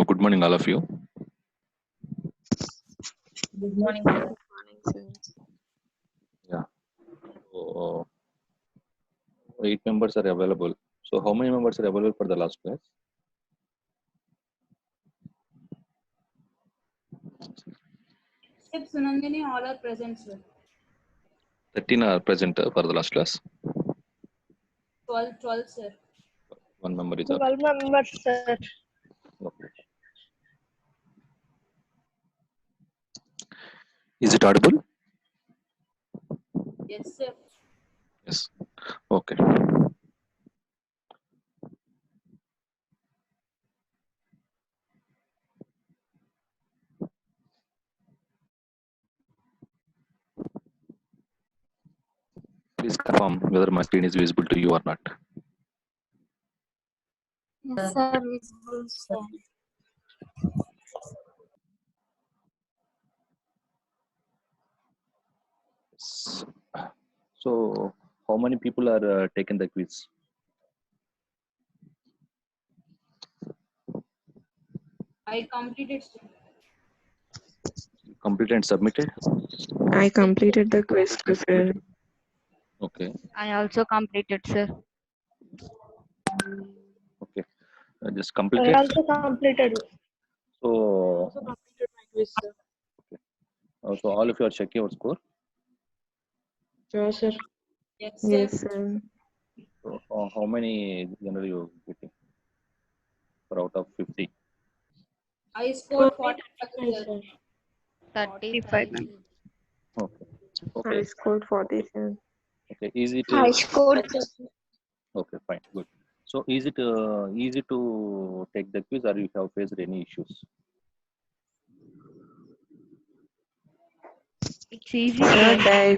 Good morning, all of you. Good morning, sir. Morning, sir. Yeah. So, 8 members are available. So, how many members are available for the last class? Except Sunandini, all are present, sir. 13 are present for the last class. 12, sir. One member is out. 12 members, sir. Okay. Is it audible? Yes, sir. Yes. Okay. Please confirm whether my screen is visible to you or not. Yes, sir. Visible, sir. Yes. So, how many people are taking the quiz? I completed, sir. Completed and submitted? I completed the quiz, sir. Okay. I also completed, sir. Okay. Just completed. completed. So, completed my quiz, sir. so all of you are checking your score. Sure, sir. Yes, sir. Yes, sir. So, how many generally you getting? For out of 50. I scored 45, sir. 35. Okay. Okay. I scored 40, sir. Okay. Easy to. I scored. Okay. Fine. Good. So is it easy to take the quiz, or you have faced any issues? It's easy, Sir, sir. they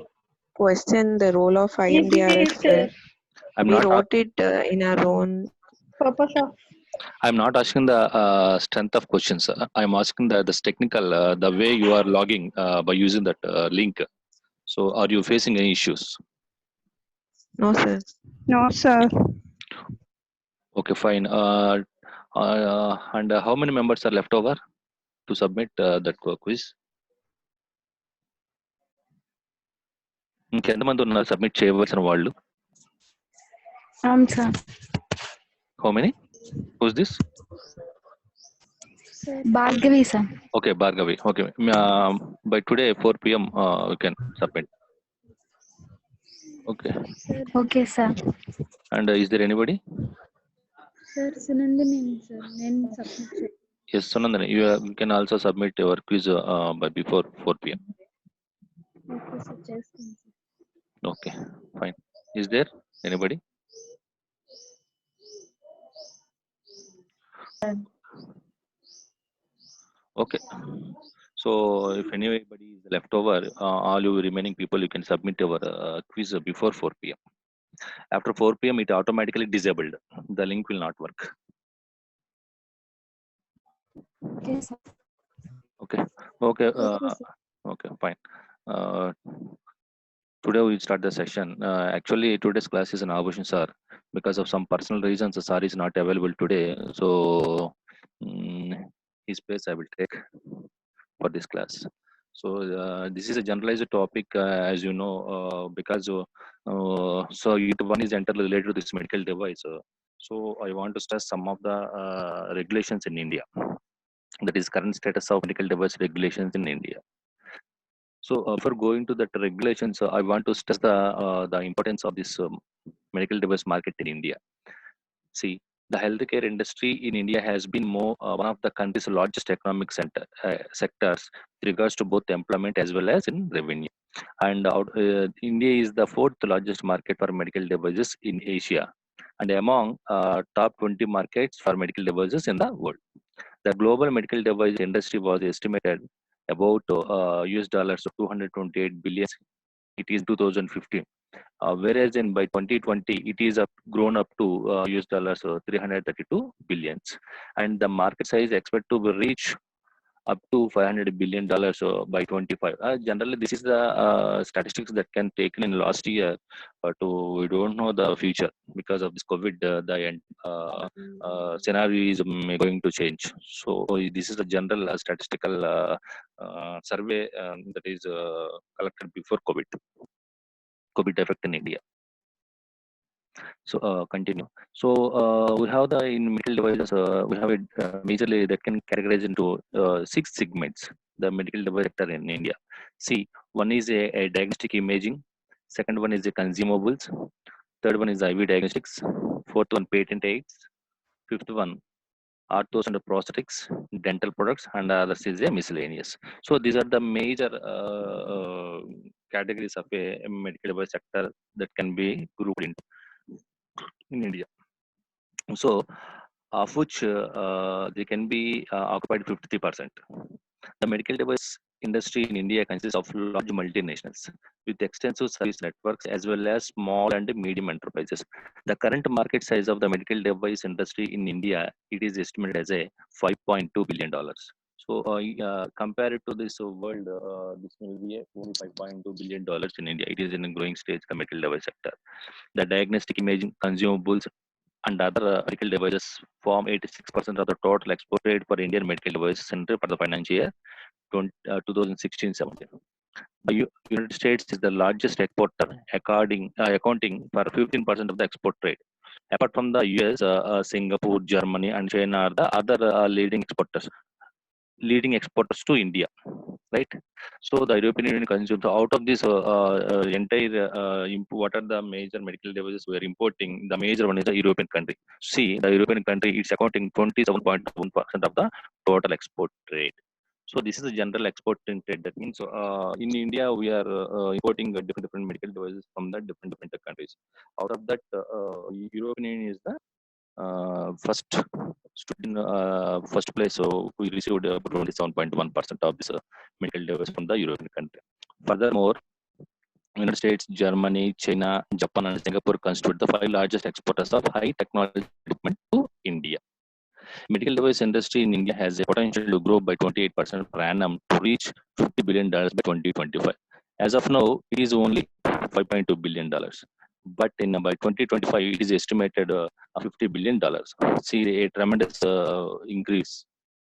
question the role of IMDRF, sir. I'm We not. wrote it in our own purpose of. I'm not asking the strength of questions. I'm asking the technical, the way you are logging by using that link. So are you facing any issues? No, sir. No, sir. Okay. Fine. And how many members are left over to submit that quiz? ఇంకెంతమంది ఉన్నారు submit చేయవలసిన వాళ్ళు? Sir. How many? Who's this? Bhargavi, sir. Okay, Bhargavi. Okay. By today 4 p.m. We can submit. Okay. Okay, sir. And is there anybody? Sir, Sunandini, sir. Then submit. Yes, Sunandani. You can also submit your quiz by before 4 p.m. Okay, sir. Just Okay, fine. Is there anybody? Okay. So if anybody is left over, all you remaining people, you can submit your quiz before 4 p.m. After 4 p.m., it automatically disabled. The link will not work. Okay, sir. Okay. Okay. Okay. Fine. Today we start the session. Actually, today's class is an abortion, sir. Because of some personal reasons, the sir is not available today. So his place I will take for this class. So this is a generalized topic, as you know, because so one is entirely related to this medical device. So I want to stress some of the regulations in India. That is current status of medical device regulations in India. So for going to that regulations, I want to stress the importance of this medical device market in India. See, the healthcare industry in India has been one of the country's largest economic sectors with regards to both employment as well as in revenue. And India is the fourth largest market for medical devices in Asia, and among top 20 markets for medical devices in the world. The global medical device industry was estimated about US dollars of 228 billion. It is 2015. Whereas by 2020 it is grown up to US dollars 332 billions, and the market size expected to reach up to $500 billion by 25. Generally, this is the statistics that can taken in last year, but we don't know the future because of this COVID. Scenario is going to change. So this is a general statistical survey that is collected before COVID effect in India. So continue. So we have the in medical devices. We have it majorly that can categorize into 6 segments. The medical device sector in India. See, one is a diagnostic imaging. Second one is the consumables. Third one is IV diagnostics. Fourth one patent aids. Fifth one orthos and prosthetics, dental products, and others is a miscellaneous. So these are the major categories of a medical device sector that can be grouped in India. So, of which they can be occupied 53%. The medical device industry in India consists of large multinationals with extensive service networks as well as small and medium enterprises. The current market size of the medical device industry in India, it is estimated as a $5.2 billion. So, compared to this world, this will be only $5.2 billion in India. It is in a growing stage, the medical device sector. The diagnostic imaging, consumables, and other medical devices form 86% of the total export trade for Indian medical devices center for the financial year 2016-17. The United States is the largest exporter, accounting for 15% of the export trade. Apart from the US, Singapore, Germany, and China are the other leading exporters to India, right? So the European Union consumes out of this entire what are the major medical devices we are importing? The major one is the European country. See, the European country is accounting 27.1% of the total export trade. So this is a general exporting trade. That means in India we are importing different medical devices from the different countries. Out of that, European Union is the first first place. So we received 27.1% of this medical device from the European country. Furthermore, United States, Germany, China, Japan, and Singapore constitute the 5 largest exporters of high technology equipment to India. Medical device industry in India has a potential to grow by 28% per annum to reach $50 billion by 2025. As of now, it is only $5.2 billion. But in by 2025, it is estimated $50 billion. See a tremendous increase,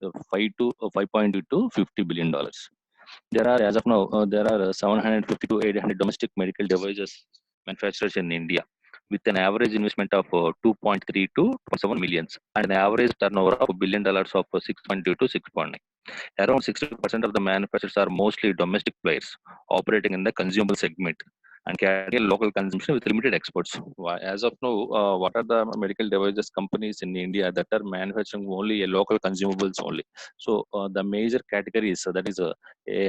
5.2 to $50 billion. There are, as of now, there are 750 to 800 domestic medical devices manufacturers in India, with an average investment of 2.3 to 2.7 millions and an average turnover of $1 billion of 6.2 to 6.9. Around 60% of the manufacturers are mostly domestic players operating in the consumable segment and carry local consumption with limited exports. As of now, what are the medical devices companies in India that are manufacturing only a local consumables only? So the major categories, that is a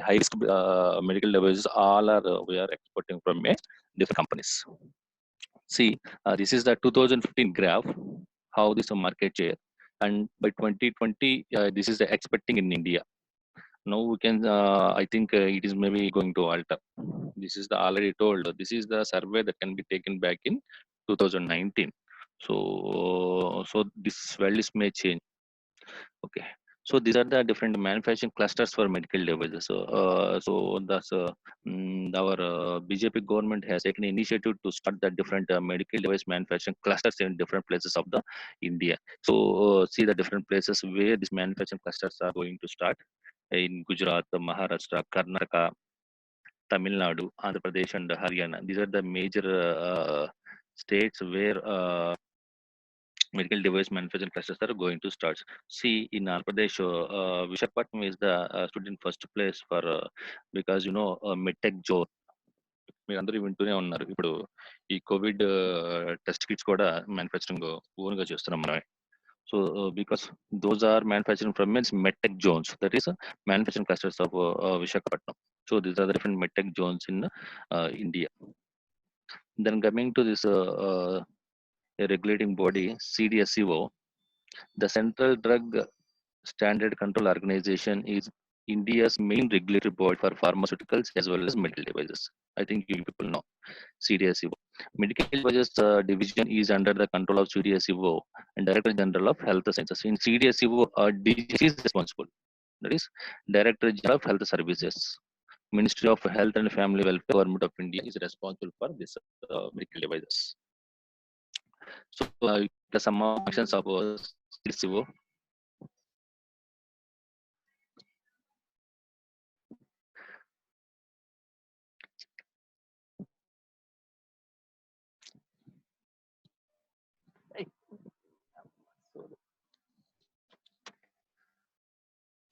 high risk medical devices, all are we are exporting from different companies. See, this is the 2015 graph, how this market share, and by 2020, this is the expecting in India. Now we can, I think it is maybe going to alter. This is the already told. This is the survey that can be taken back in 2019. So this values may change. Okay. So these are the different manufacturing clusters for medical devices. So that's our BJP government has taken initiative to start the different medical device manufacturing clusters in different places of the India. So see the different places where these manufacturing clusters are going to start in Gujarat, Maharashtra, Karnataka, Tamil Nadu, Andhra Pradesh, and Haryana. These are the major states where medical device manufacturing clusters are going to start. See, in Andhra Pradesh, Visakhapatnam is the student first place for because medtech zone. మీరు అందరూ వింటూనే ఉన్నారు. ఇప్పుడు ఈ Covid test kits కూడా manufacturing ఓన్గా చేస్తున్నాం మనమే. So because those are manufacturing from means medtech zones, that is manufacturing clusters of Visakhapatnam. So these are the different medtech zones in India. Then coming to this a regulating body, CDSCO, the Central Drug Standard Control Organization is India's main regulatory body for pharmaceuticals as well as medical devices. I think you people know CDSCO. Medical devices division is under the control of CDSCO and Director General of Health Sciences. In CDSCO, DGC is responsible. That is Director General of Health Services. Ministry of Health and Family Welfare, Government of India is responsible for this medical devices. So the some functions of CDSCO.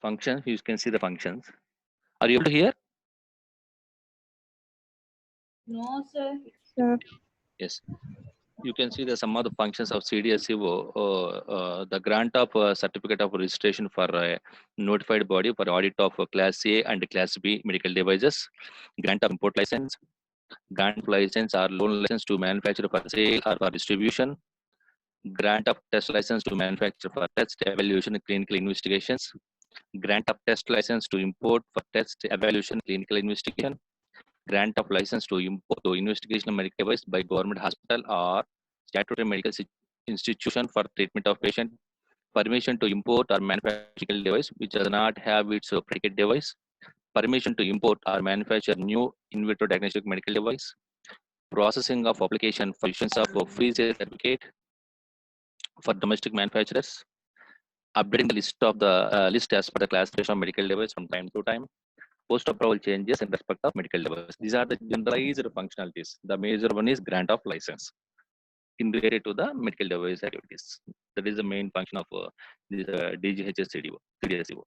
Functions, you can see the functions. Are you able to hear? No, sir. Sir. Yes. You can see the some of the functions of CDSCO, the grant of certificate of registration for a notified body for audit of Class A and Class B medical devices, grant of import license, grant of license or loan license to manufacture for sale or for distribution, grant of test license to manufacture for test evaluation and clinical investigations, grant of test license to import for test evaluation clinical investigation, grant of license to import to investigational medical device by government hospital or statutory medical institution for treatment of patient, permission to import or manufacture medical device which does not have its predicate device, permission to import or manufacture new in vitro diagnostic medical device, processing of application for issuance of a free sale certificate for domestic manufacturers, updating the list of the list as per the classification of medical device from time to time, post-approval changes in respect of medical device. These are the generalized functionalities. The major one is grant of license in related to the medical device activities. That is the main function of this DGHS CDSCO.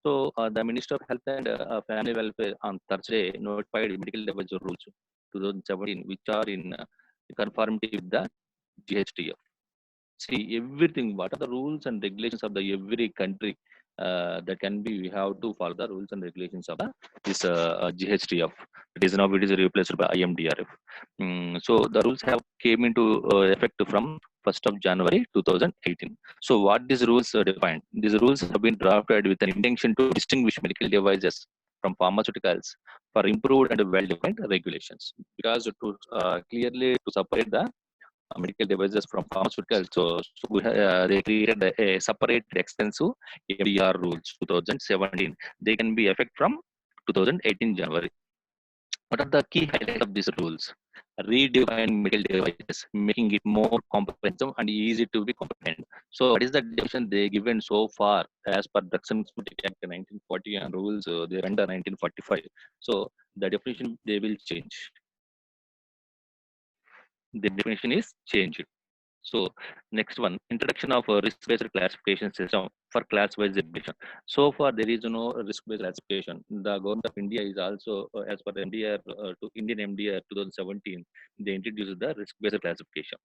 So the Minister of Health and Family Welfare on Thursday notified medical device rules 2017, which are in conformity with the GHTF. See everything. What are the rules and regulations of the every country that can be? We have to follow the rules and regulations of this GHTF. It is now it is replaced by IMDRF. So the rules have came into effect from 1st of January 2018. So what these rules defined? These rules have been drafted with an intention to distinguish medical devices from pharmaceuticals for improved and well-defined regulations. Because to clearly to separate the medical devices from pharmaceuticals. They created a separate extensive MDR rules 2017. They can be effect from 2018 January. What are the key highlights of these rules? Redefine medical devices, making it more comprehensive and easy to be comprehend. So, what is the definition they given so far as per Drugs and Cosmetic Act 1940 and rules they under 1945? So, the definition they will change. The definition is changed. So next one, introduction of a risk-based classification system for class-wise regulation. So far, there is no risk-based classification. The government of India is also, as per the MDR, to Indian MDR 2017, they introduced the risk-based classification.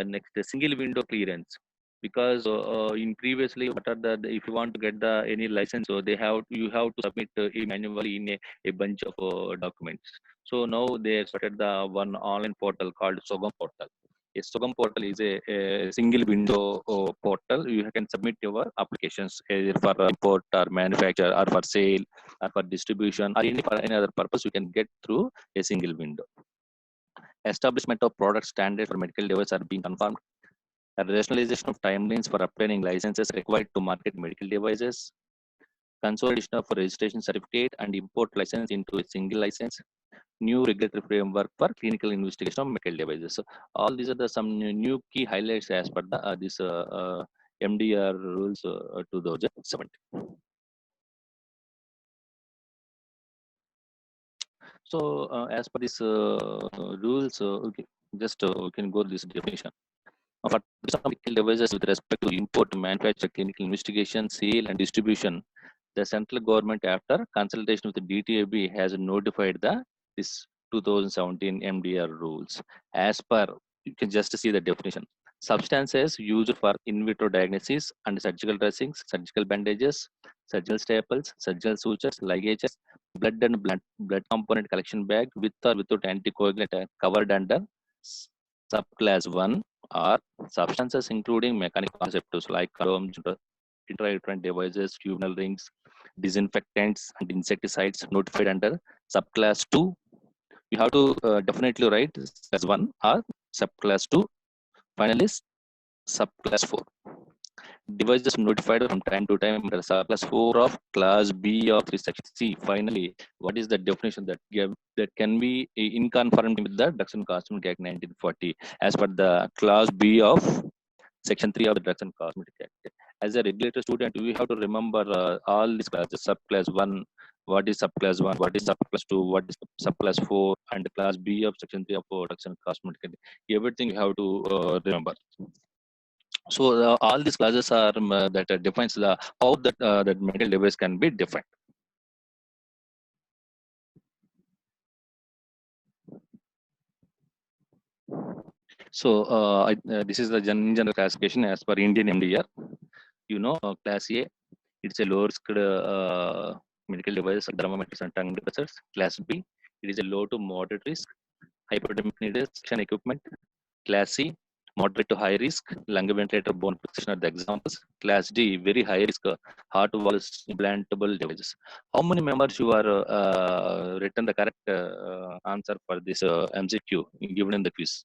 Next, the single window clearance. Because in previously, what are the if you want to get the any license, so they have you have to submit manually in a bunch of documents. So now they started the one online portal called Sogam portal. A Sogam portal is a single window portal. You can submit your applications either for import or manufacture or for sale or for distribution or any for any other purpose. You can get through a single window. Establishment of product standards for medical devices are being confirmed. A rationalization of timelines for obtaining licenses required to market medical devices. Consolidation of registration certificate and import license into a single license. New regulatory framework for clinical investigation of medical devices. So all these are the some new key highlights as per the this MDR rules 2017. So as per this rules, okay, just we can go to this definition. For medical devices with respect to import, manufacture, clinical investigation, sale, and distribution, the central government, after consultation with the DTAB, has notified the this 2017 MDR rules. As per, you can just see the definition. Substances used for in vitro diagnosis and surgical dressings, surgical bandages, surgical staples, surgical sutures, ligages, blood and blood component collection bag with or without anticoagulant covered under subclass 1 are substances including mechanical contraceptives like condoms, intrauterine devices, tubular rings, disinfectants, and insecticides notified under subclass 2. You have to definitely write as 1 or subclass 2. Finally, subclass 4. devices notified from time to time under subclass 4 of class B of this section. See, finally, what is the definition that can be in conformity with the Drugs and Cosmetic Act 1940 as per the class B of section 3 of the Drugs and Cosmetic Act. As a regulator student, we have to remember all these classes: subclass 1, what is subclass 1, what is subclass 2, what is subclass 4, and class B of section 3 of Drugs and Cosmetic Act. Everything you have to remember. So all these classes are that defines the how that medical device can be defined. So this is the general classification as per Indian MDR. You know, class A, it's a low risk medical device, thermometers and tongue depressors. Class B, it is a low to moderate risk hypodermic needle suction equipment. Class C, moderate to high risk lung ventilator, bone fixation are the examples. Class D, very high risk heart valves implantable devices. How many members you are written the correct answer for this MCQ given in the quiz?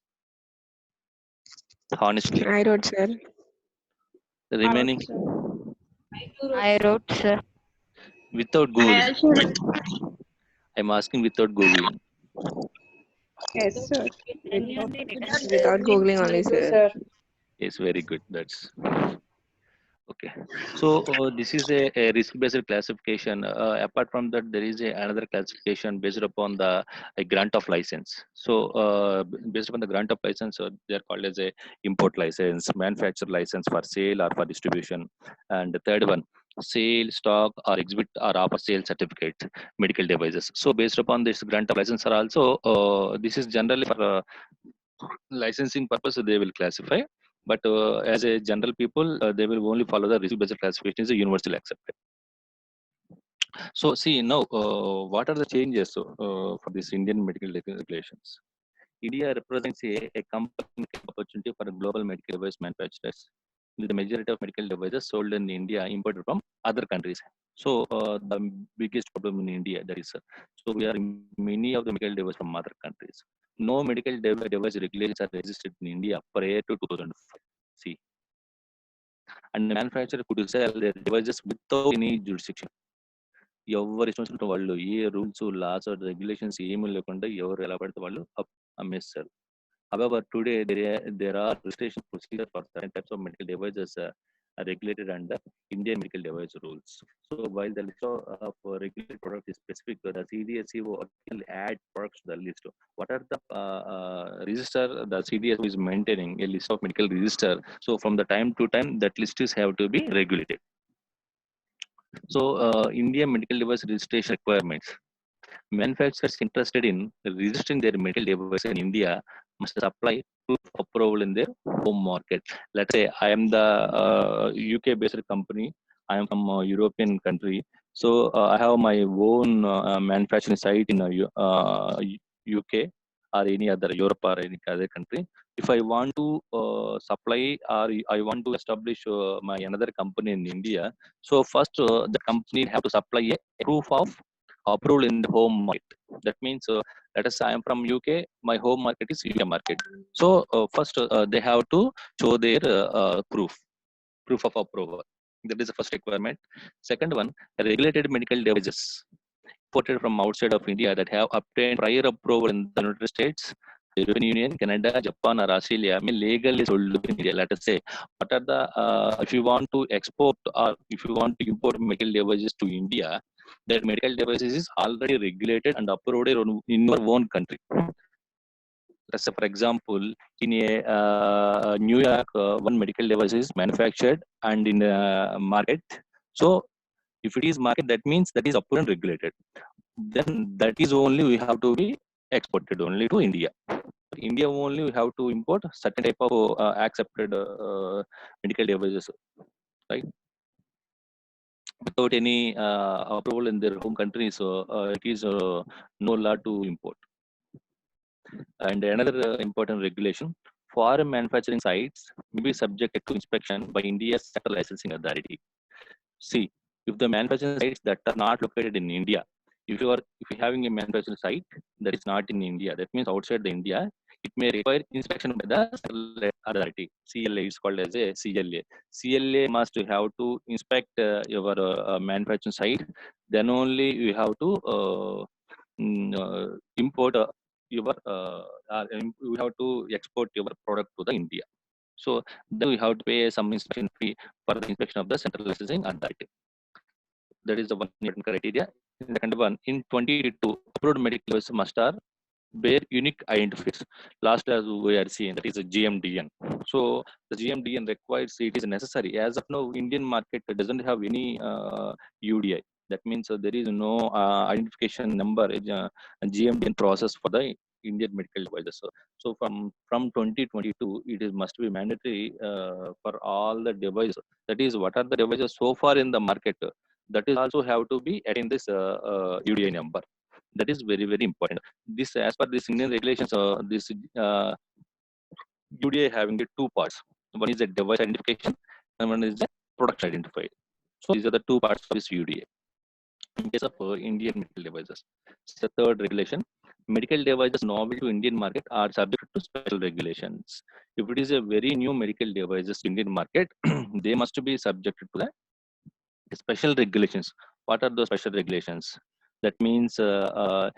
Honestly, I wrote, sir. the remaining I wrote, sir. without Googling. I'm asking without Googling. Yes, sir. Without Googling only, sir. Yes, very good. That's okay. So this is a risk-based classification. Apart from that, there is another classification based upon the a grant of license. So based upon the grant of license, they are called as a import license, manufacturer license for sale or for distribution, and the third one, sale, stock, or exhibit or offer sale certificate, medical devices. So based upon this grant of license are also this is generally for licensing purpose they will classify, but as a general people they will only follow the risk based classification is universally accepted. So see now what are the changes for this Indian medical regulations. India represents a compelling opportunity for global medical device manufacturers, with the majority of medical devices sold in India imported from other countries. So the biggest problem in India that is so we are many of the medical devices from other countries. No medical device regulations are existed in India prior to 2005. See, and the manufacturer could sell their devices without any jurisdiction. ఎవరు ఇష్టం వచ్చినట్టు వాళ్ళు ఏ rules laws regulations ఏమీ లేకుండా ఎవరు ఎలా పడితే వాళ్ళు అమ్మేస్తారు. However, today there are registration procedures for certain types of medical devices are regulated under Indian medical device rules. So while the list of regulated products is specific, the CDSCO will add products to the list. What are the register the CDSCO is maintaining a list of medical register. So from the time to time that list is have to be regulated. So Indian medical device registration requirements. Manufacturers interested in registering their medical device in India must supply proof of approval in their home market. Let's say I am the UK-based company. I am from a European country, so I have my own manufacturing site in UK or any other Europe or any other country. If I want to supply or I want to establish my another company in India, so first the company have to supply a proof of approval in the home market. That means, let us say I am from UK, my home market is UK market. So first they have to show their proof of approval. That is the first requirement. Second one, regulated medical devices imported from outside of India that have obtained prior approval in the United States, European Union, Canada, Japan, or Australia may legally sold in India. Let us say, what are the if you want to export or if you want to import medical devices to India, that medical devices is already regulated and approved in your own country. Let's say, for example, in a New York, one medical device is manufactured and in a market. So if it is market, that means that is approved and regulated. Then that is only we have to be exported only to India. India only we have to import certain type of accepted medical devices, right? Without any approval in their home country, so it is no law to import. And another important regulation: foreign manufacturing sites may be subjected to inspection by India's Central Licensing Authority. See, if the manufacturing sites that are not located in India, if you're having a manufacturing site that is not in India, that means outside the India, it may require inspection by the Central authority. CLA is called as a CLA. CLA must have to inspect your manufacturing site. Then only you have to import you have to export your product to the India. So then you have to pay some inspection fee for the inspection of the central licensing authority. That is the one important criteria. The second one, in 2022, approved medical device must have bear unique identifiers. Last as we are seeing, that is a GMDN. So the GMDN requires, it is necessary. As of now, Indian market doesn't have any UDI. That means there is no identification number, GMDN process for the Indian medical devices. So from 2022, it is must be mandatory for all the devices. That is, what are the devices so far in the market? That is also have to be adding this UDI number. That is very, very important. This, as per this Indian regulations, this UDI having the two parts. One is the device identification, and one is the product identified. So these are the two parts of this UDA. In case of Indian medical devices, the third regulation, medical devices novel to Indian market are subject to special regulations. If it is a very new medical devices Indian market, they must be subjected to the special regulations. What are those special regulations? That means an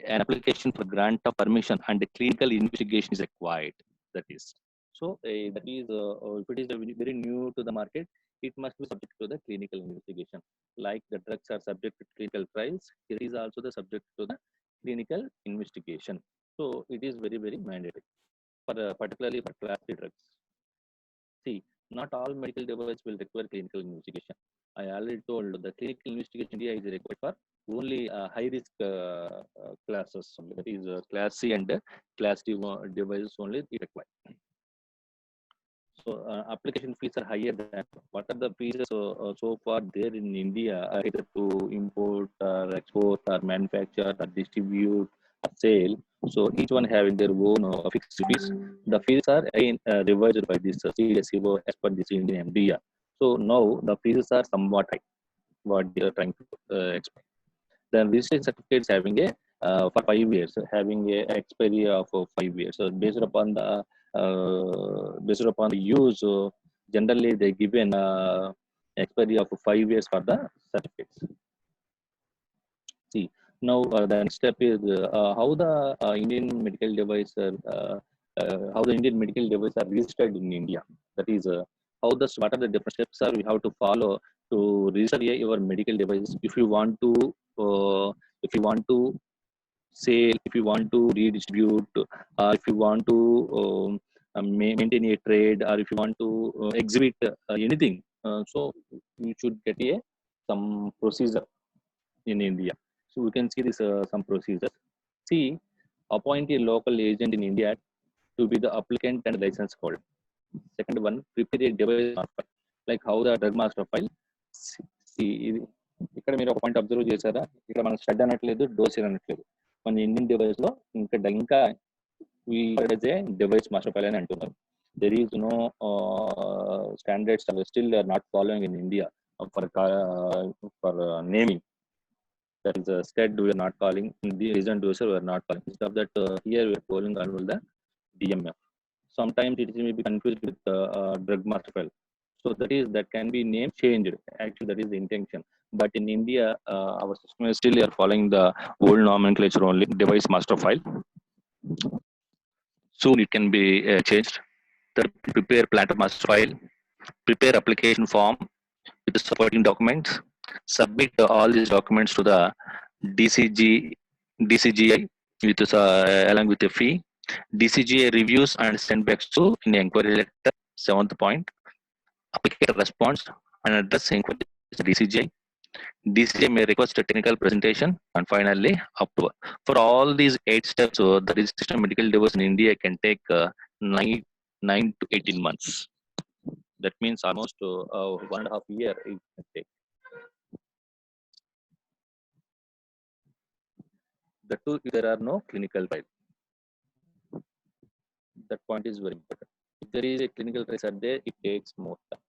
application for grant of permission and a clinical investigation is required. That is so. That is if it is very new to the market, it must be subject to the clinical investigation. Like the drugs are subject to clinical trials, it is also the subject to the clinical investigation. So it is very, very mandatory for particularly for class 3 drugs. See, not all medical devices will require clinical investigation. I already told the clinical investigation area is required for only high risk classes. That is class C and class D devices only it required. So application fees are higher than what are the fees so far there in India, either to import or export or manufacture or distribute or sale. So each one having their own fixed fees. The fees are again revised by this CSEO as per this Indian MDR. So now the fees are somewhat high. What they are trying to explain. Then registration certificates having a for 5 years, having a expiry of 5 years. So based upon the use, generally they give an expiry of 5 years for the certificates. See, now the next step is how the Indian medical device, how the Indian medical devices are registered in India. That is what are the different steps are we have to follow to register your medical device. If you want to sell, if you want to redistribute, if you want to maintain a trade, or if you want to exhibit anything, so you should get some procedure in India. So we can see this some procedures. See, appoint a local agent in India to be the applicant and license holder. Second one, prepare a device master, like how the drug master file. See, ఇక్కడ మీరు ఒక point observe చేశారా, ఇక్కడ మనం stud అనట్లేదు, dose అనట్లేదు. మన Indian device లో ఇంకా డివైస్ మాస్టర్ ఫైల్ అని అంటున్నారు. There is no standards still are not following in India for naming. That is STED we are not calling, the reason user we are not calling. Instead of that, here we are calling under the DMF. Sometimes it may be confused with drug master file. So that can be name changed. Actually, that is the intention. But in India, our system is still are following the old nomenclature only, device master file. Soon it can be changed. Prepare plant master file, prepare application form with the supporting documents, submit all these documents to the DCGI with along with the fee. DCGI reviews and send back to in the inquiry letter. 7th point, applicator response and address inquiry to DCGI. DCGI may request a technical presentation, and finally approval. For all these 8 steps, the registration of medical device in India can take 9 to 18 months. That means almost 1.5 years it can take. The two, there are no clinical trials. That point is very important. If there is a clinical trial there, it takes more time.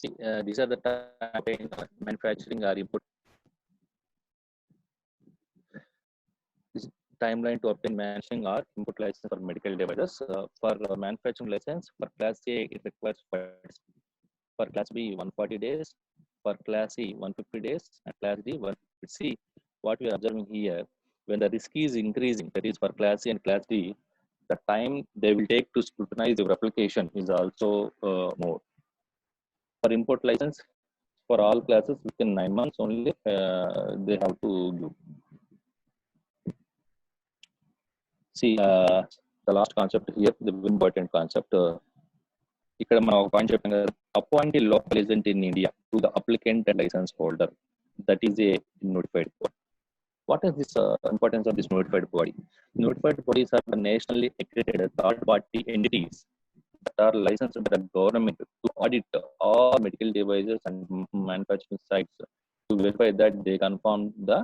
See, these are the time manufacturing or import. timeline to obtain manufacturing or import license for medical devices. For manufacturing license, for Class A, it requires 5 days. For Class B, 140 days. For Class C, 150 days. And Class D, 150. See, what we are observing here, when the risk is increasing, that is for Class C and Class D, the time they will take to scrutinize your application is also more. For import license, for all classes, within 9 months only, they have to give. See, the last concept here, the important concept. ఇక్కడ మనం ఒక point చెప్పాం కదా, appoint a local agent in India to the applicant and licence holder, that is a notified body. What is this importance of this notified body? Notified bodies are the nationally accredited third-party entities that are licensed by the government to audit all medical devices and manufacturing sites to verify that they conform the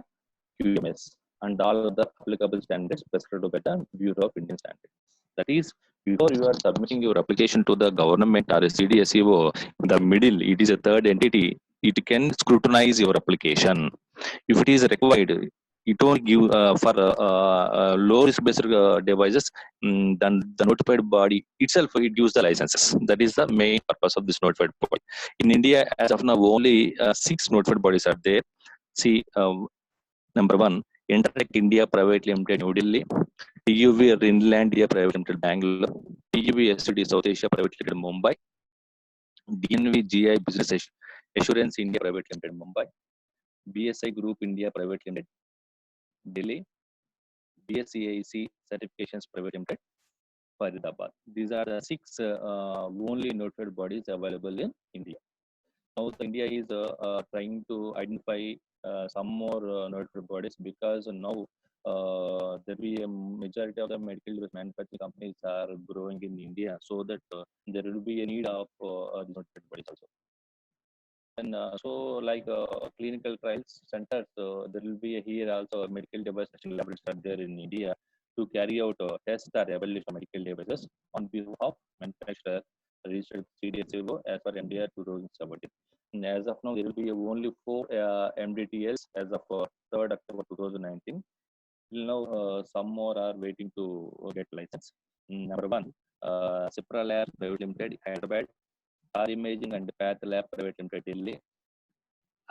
QMS and all the applicable standards prescribed by the Bureau of Indian Standards. That is, before you are submitting your application to the government or a CDSEO, the middle, it is a third entity. It can scrutinize your application. If it is required, it only give for low risk based devices, then the notified body itself, it gives the licenses. That is the main purpose of this notified body. In India, as of now, only 6 notified bodies are there. See, number 1, Interact India Private Limited, New Delhi. TUV Inlandia Private Limited, Bangalore. TUV SCD South Asia Private Limited, Mumbai. DNV GI Business Assurance India Private Limited, Mumbai. BSI Group India Private Limited, Delhi. BSCIC Certifications Private Limited, Faridabad. These are the 6 only notified bodies available in India. Now, India is trying to identify some more notified bodies, because now there will be a majority of the medical device manufacturing companies are growing in India, so that there will be a need of notified bodies also. And so, like clinical trials centers, there will be here also medical device testing laboratories are there in India to carry out tests or evaluation of medical devices on behalf of manufacturer registered CDSCO as per MDR 2017. And as of now, there will be only 4 MDTLs as of 3rd October 2019. Till now, some more are waiting to get license. Number 1, Cipra Labs Private Limited, Hyderabad. R Imaging and Path Lab Private Limited, Delhi.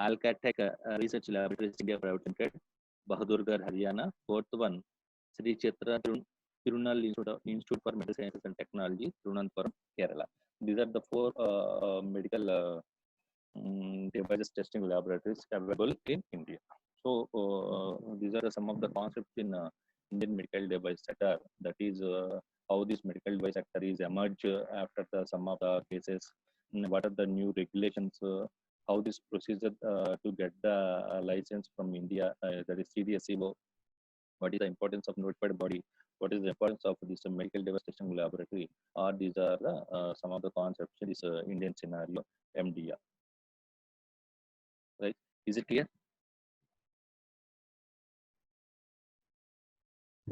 Alcatech Research Laboratories India Private Limited, Bahadurgarh, Haryana. 4th one, Sri Chitra Tirunal Institute for Medical Sciences and Technology, Tirunananthapuram, Kerala. These are the 4 medical devices testing laboratories available in India. So these are some of the concepts in Indian medical device sector. That is how this medical device sector is emerged after some of the cases. What are the new regulations? How this procedure to get the license from India, that is CDSCO. What is the importance of notified body? What is the importance of this medical device testing laboratory? Or these are some of the concepts in this Indian scenario, MDR. Right? Is it clear?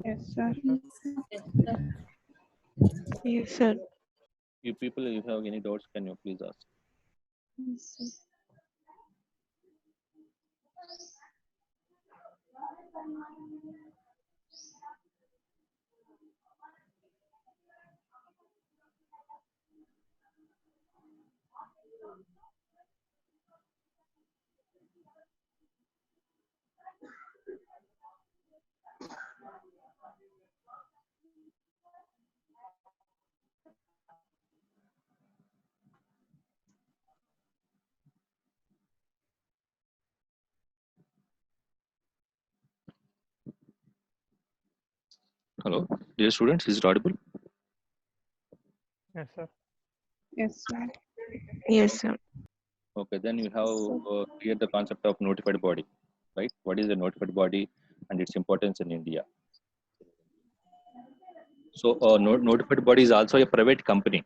Yes, sir. Yes, sir. Yes, sir. You people, if you have any doubts, can you please ask? Yes, sir. Hello, dear students, is it audible? Yes, sir. Yes, sir. Yes, sir. Okay, then you have cleared the concept of notified body, right? What is a notified body and its importance in India? So notified body is also a private company.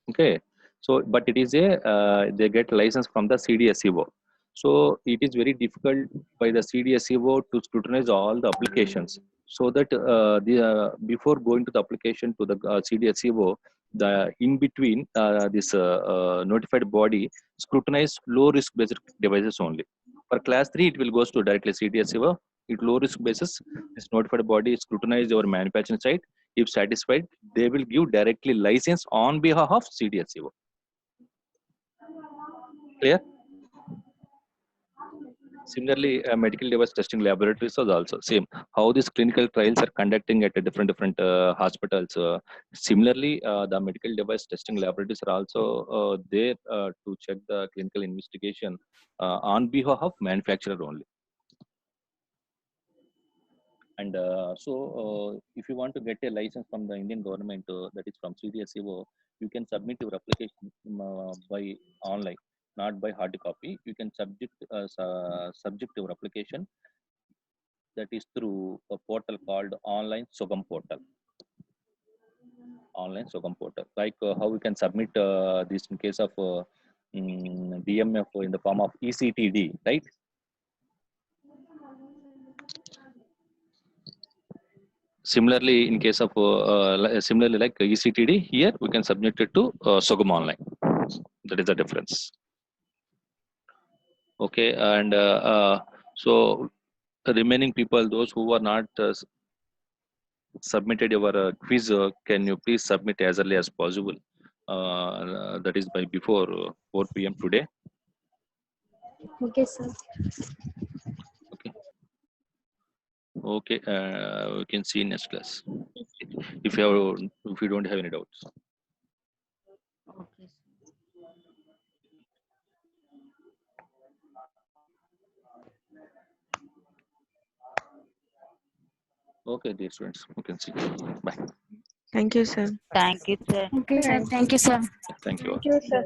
Okay, so but it is a they get license from the CDSCO. So it is very difficult by the CDSCO to scrutinize all the applications. So that before going to the application to the CDSCO, the in between this notified body scrutinize low risk based devices only. For class 3, it will goes to directly CDSCO. It low risk basis. This notified body scrutinize your manufacturing site. If satisfied, they will give directly license on behalf of CDSCO. Clear? Similarly, medical device testing laboratories are also same. How these clinical trials are conducting at a different hospitals. Similarly, the medical device testing laboratories are also there to check the clinical investigation on behalf of manufacturer only. And if you want to get a license from the Indian government, that is from CDSCO, you can submit your application by online, not by hard copy. You can subject your application, that is through a portal called Online Sogam Portal. Online Sogam Portal. Like how we can submit this in case of DMF in the form of ECTD, right? Similarly, in case of similarly like ECTD, here we can submit it to Sogam Online. That is the difference. Okay, and so the remaining people, those who are not submitted your quiz, can you please submit as early as possible? That is by before 4 p.m. today. Okay, sir. Okay. Okay, we can see in next class. If you don't have any doubts. Okay. Okay, dear students, we can see. Bye. Thank you, sir. Thank you, sir. Okay, sir. Thank you, sir. Thank you all. Thank you, sir.